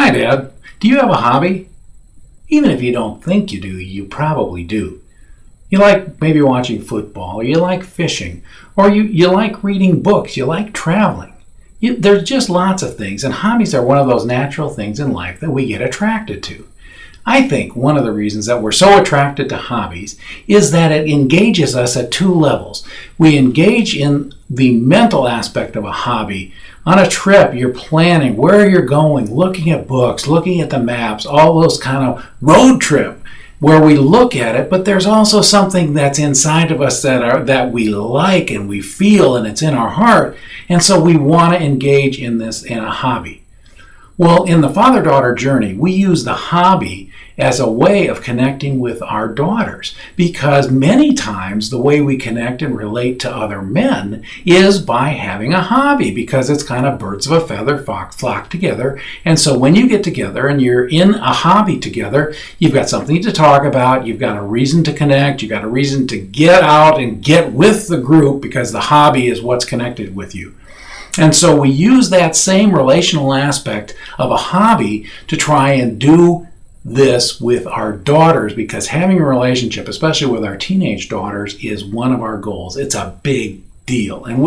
Hi, Dad. Do you have a hobby? Even if you don't think you do, you probably do. You like maybe watching football, or you like fishing, or you like reading books, you like traveling. There's just lots of things, and hobbies are one of those natural things in life that we get attracted to. I think one of the reasons that we're so attracted to hobbies is that it engages us at two levels. We engage in the mental aspect of a hobby. On a trip, you're planning where you're going, looking at books, looking at the maps, all those kind of road trip where we look at it, but there's also something that's inside of us that we like and we feel, and it's in our heart, and so we want to engage in this in a hobby. Well, in the father-daughter journey, we use the hobby as a way of connecting with our daughters, because many times the way we connect and relate to other men is by having a hobby, because it's kind of birds of a feather flock together. And so when you get together and you're in a hobby together, you've got something to talk about, you've got a reason to connect, you've got a reason to get out and get with the group, because the hobby is what's connected with you. And so we use that same relational aspect of a hobby to try and do this with our daughters, because having a relationship, especially with our teenage daughters, is one of our goals. It's a big deal. And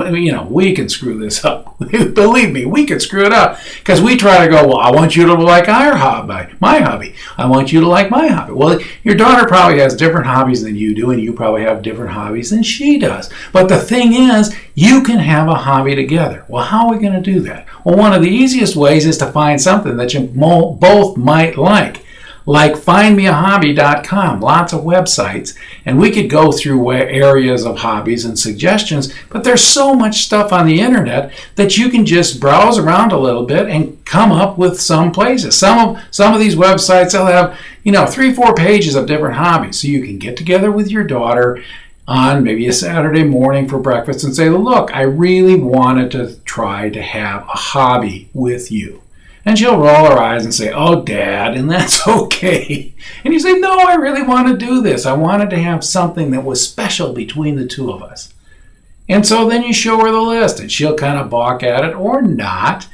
we can screw this up. Believe me, we can screw it up, because we try to go, well, I want you to like my hobby. I want you to like my hobby. Well, your daughter probably has different hobbies than you do, and you probably have different hobbies than she does. But the thing is, you can have a hobby together. Well, how are we going to do that? Well, one of the easiest ways is to find something that you both might like findmeahobby.com, lots of websites, and we could go through areas of hobbies and suggestions, but there's so much stuff on the internet that you can just browse around a little bit and come up with some places. Some of these websites, they'll have 3-4 pages of different hobbies, so you can get together with your daughter on maybe a Saturday morning for breakfast and say, look, I really wanted to try to have a hobby with you. And she'll roll her eyes and say, oh, Dad, and that's okay. And you say, no, I really want to do this. I wanted to have something that was special between the two of us. And so then you show her the list, and she'll kind of balk at it or not.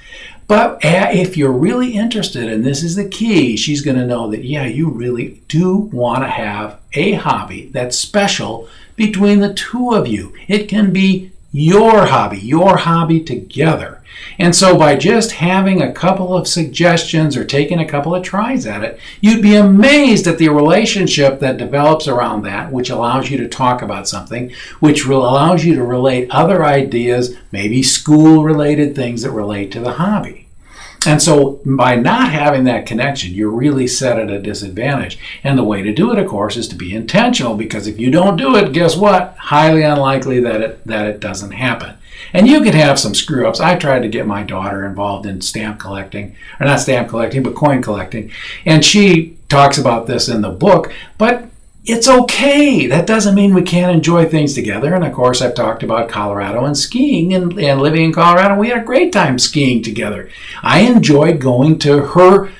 But if you're really interested, and this is the key, she's going to know that, yeah, you really do want to have a hobby that's special between the two of you. It can be your hobby together. And so by just having a couple of suggestions or taking a couple of tries at it, you'd be amazed at the relationship that develops around that, which allows you to talk about something, which allows you to relate other ideas, maybe school-related things that relate to the hobby. And so by not having that connection, you're really set at a disadvantage. And the way to do it, of course, is to be intentional, because if you don't do it, guess what? Highly unlikely that it doesn't happen. And you can have some screw-ups. I tried to get my daughter involved in stamp collecting, or not stamp collecting, but coin collecting. And she talks about this in the book, but it's okay. That doesn't mean we can't enjoy things together. And of course, I've talked about Colorado and skiing, and living in Colorado. We had a great time skiing together. I enjoyed going to her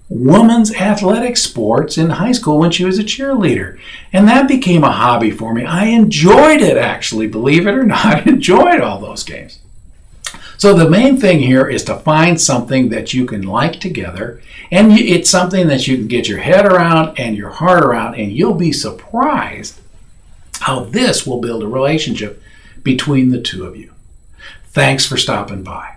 women's athletic sports in high school when she was a cheerleader. And that became a hobby for me. I enjoyed it, actually, believe it or not. I enjoyed all those games. So the main thing here is to find something that you can like together, and it's something that you can get your head around and your heart around, and you'll be surprised how this will build a relationship between the two of you. Thanks for stopping by.